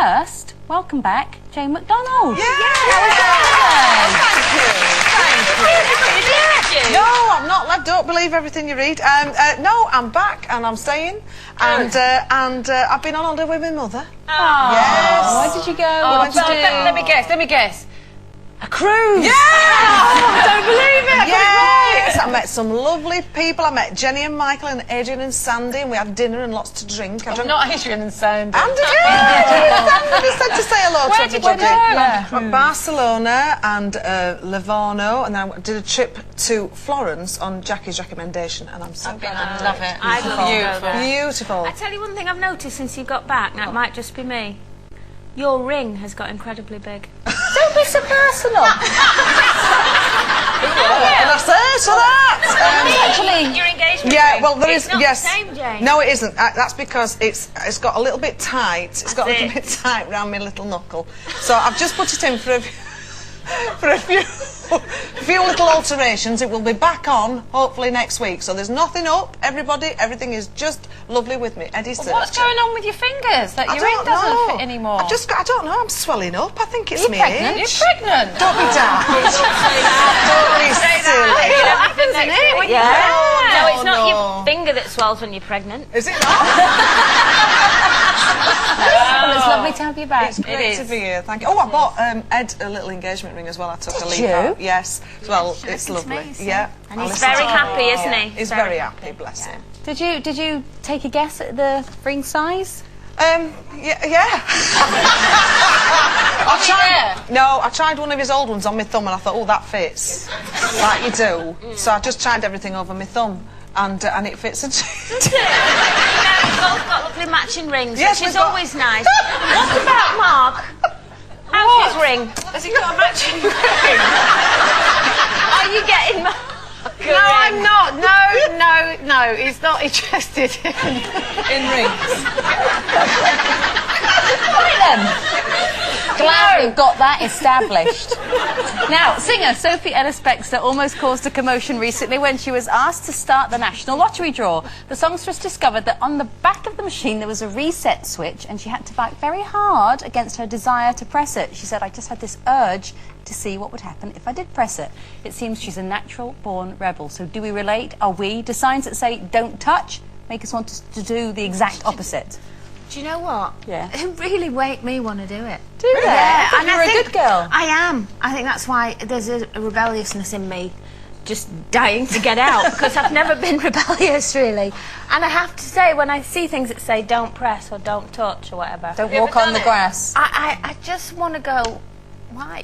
first, welcome back, Jane McDonald. Yeah! Thank you. No, I'm not. I don't believe everything you read. No, I'm back and I'm staying. And I've been on holiday with my mother. Oh. Yes. Where did you go? Oh, What did you do? let me guess. A cruise! Yeah! Oh, I don't believe it! Yes! I met some lovely people. I met Jenny and Michael and Adrian and Sandy, and we had dinner and lots to drink. Not Adrian and Sandy. And Adrian and Sandy said to say hello to everybody. Where did you go? Barcelona and Livorno, and then I did a trip to Florence on Jackie's recommendation, and I'm so glad I love it. I love Beautiful. Beautiful. I tell you one thing I've noticed since you got back, now it might just be me. Your ring has got incredibly big. Don't be so personal. And I say to that. Actually, Your engagement Yeah, ring. well, there It's is. not Yes. the same, Jane. No, it isn't. That's because it's got a little bit tight. It's got a little it. bit tight round my little knuckle. So I've just put it in for a few little alterations. It will be back on hopefully next week. So there's nothing up. Everything is just lovely with me. Eddie said. What's going on with your fingers that I your ring don't doesn't know. fit anymore? I don't know. I'm swelling up. I think it's me. pregnant? You're pregnant. Don't be daft. Don't be silly. It happens, isn't it? Yeah. No, it's not no. your finger that swells when you're pregnant. Is it not? well, it's lovely to have you back. It's great to be here, thank you. Oh, I bought Ed a little engagement ring as well. I took a leaf you? out. Yes. Well, it's lovely. amazing. Yeah. And I'll he's listen very to happy, it. isn't he? He's very happy, bless him. Did you take a guess at the ring size? Yeah. I tried one of his old ones on my thumb and I thought, oh, that fits. Like you do. So I just tried everything over my thumb and it fits. We've both got lovely matching rings, Yes, which is we've got- always nice. What about Mark? How's his ring? Has he got a matching ring? Are you getting Mark? No, I'm not. No. He's not interested In rings. Right then. Glad we've got that established. Now, singer Sophie Ellis-Bextor almost caused a commotion recently when she was asked to start the national lottery draw. The songstress discovered that on the back of the machine there was a reset switch and she had to fight very hard against her desire to press it. She said, I just had this urge to see what would happen if I did press it. It seems she's a natural-born rebel. So do we relate? Are we? Do signs that say don't touch make us want to do the exact opposite? Do you know what? Yeah. It really make me want to do it. Do they? Yeah, I thought you were a think good girl. I am. I think that's why there's a rebelliousness in me, just dying to get out because I've never been rebellious really. And I have to say, when I see things that say don't press or don't touch or whatever, Don't walk on the grass. I just want to go. Why?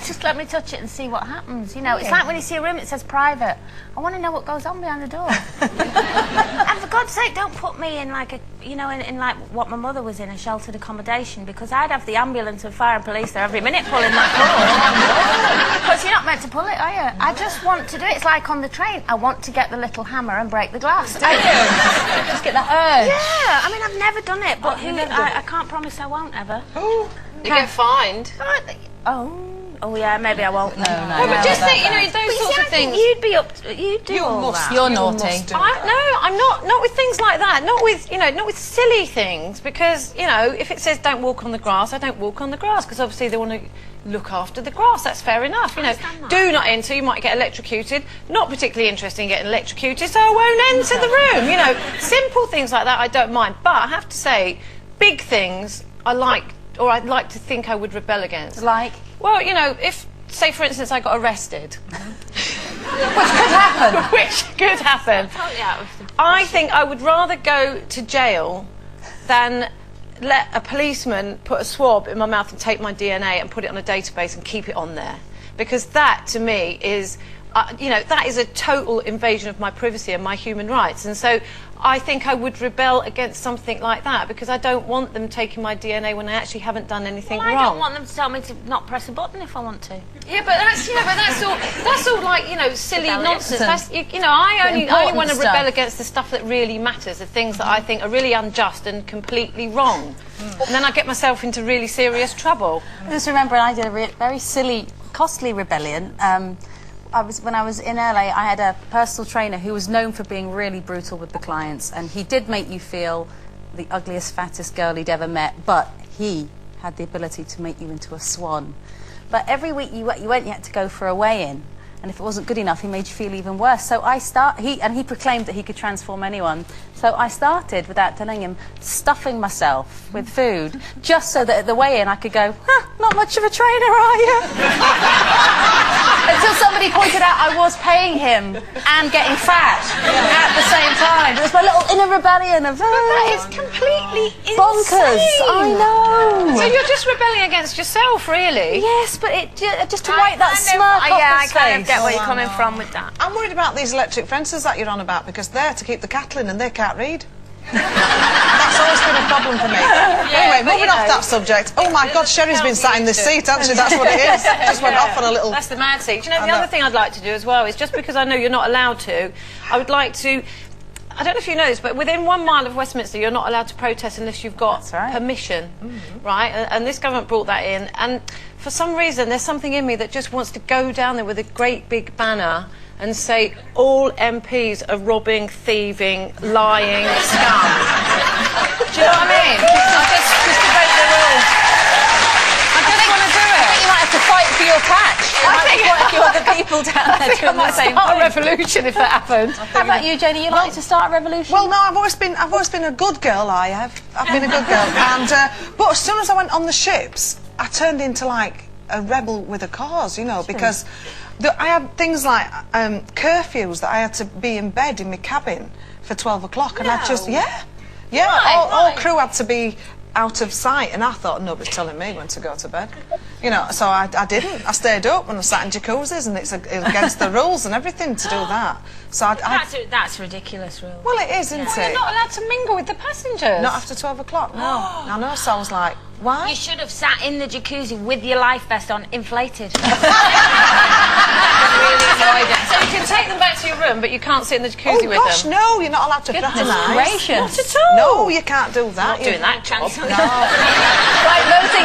Just let me touch it and see what happens. You know, it's like when you see a room that says private. I want to know what goes on behind the door. And for God's sake, don't put me in like a, in like what my mother was in, a sheltered accommodation, because I'd have the ambulance and fire and police there every minute pulling my cord. Because you're not meant to pull it, are you? I just want to do it. It's like on the train. I want to get the little hammer and break the glass. I do. Just get that urge. Yeah, I mean, I've never done it, but I can't promise I won't ever. You get fined. Oh yeah, maybe I won't. No. But just think, those sorts of things. You'd be up to, you'd do all that. You're naughty. I'm not with things like that. Not with silly things. Because if it says don't walk on the grass, I don't walk on the grass because obviously they want to look after the grass. That's fair enough. Do not enter. You might get electrocuted. Not particularly interested in getting electrocuted, so I won't enter the room. Simple things like that I don't mind. But I have to say, big things I'd like to think I would rebel against. Like? Well, if, say, for instance, I got arrested. Which could happen. Totally out of the... I think I would rather go to jail than let a policeman put a swab in my mouth and take my DNA and put it on a database and keep it on there. Because that, to me, is... that is a total invasion of my privacy and my human rights. And so I think I would rebel against something like that because I don't want them taking my DNA when I actually haven't done anything wrong. I don't want them to tell me to not press a button if I want to. Yeah, but that's all like silly nonsense. That's, I only want to rebel against the stuff that really matters, the things that I think are really unjust and completely wrong. And then I get myself into really serious trouble. I just remember I did a very silly, costly rebellion. When I was in LA, I had a personal trainer who was known for being really brutal with the clients, and he did make you feel the ugliest, fattest girl he'd ever met, but he had the ability to make you into a swan. But every week you had to go for a weigh-in. And if it wasn't good enough, he made you feel even worse. So he proclaimed that he could transform anyone. So I started, without telling him, stuffing myself with food, just so that at the weigh-in I could go, not much of a trainer, are you? Until somebody pointed out I was paying him and getting fat at the same time. It was my little inner rebellion of, That is completely bonkers. insane. I know. So you're just rebelling against yourself, really? Yes, but it just to wipe that smirk off Yeah, I his kind of face. get where you're I coming know. from with that. I'm worried about these electric fences that you're on about because they're to keep the cattle in and they can't read. That's always been a problem for me. Anyway, but moving you off know, that subject. Oh my God, Sherry's been sat in this seat, hasn't she? That's what it is. Just went off on a little... That's the mad seat. Do you know, I the know. other thing I'd like to do as well is, just because I know you're not allowed to, I would like to... I don't know if you know this, but within 1 mile of Westminster, you're not allowed to protest unless you've got That's right. permission, right? And this government brought that in. And for some reason, there's something in me that just wants to go down there with a great big banner and say, all MPs are robbing, thieving, lying scum. Do you know what I mean? Just to break the rules. I just want to do it. I think you might have to fight for your patch. There might be quite a few other people down there I doing the might same start a thing. revolution if that happened. How about you, Janie? You like to start a revolution? Well, no, I've always been a good girl. I've been a good girl, and but as soon as I went on the ships, I turned into like a rebel with a cause, you know, because I had things like curfews that I had to be in bed in my cabin for 12 o'clock, and I just all crew had to be out of sight, and I thought nobody's telling me when to go to bed, you know. So I didn't. I stayed up and I sat in jacuzzis, and it's against the rules and everything to do that. So That's ridiculous, really. well, it is, isn't You're it? not allowed to mingle with the passengers. Not after 12 o'clock, no. I know, so I was like, why? You should have sat in the jacuzzi with your life vest on, inflated. Really annoyed it. So you can take them back to your room, but you can't sit in the jacuzzi Oh with gosh, them. no, you're not allowed to fraternise. gracious. Not at all. No, you can't do that. Not doing that job. No. Right, those things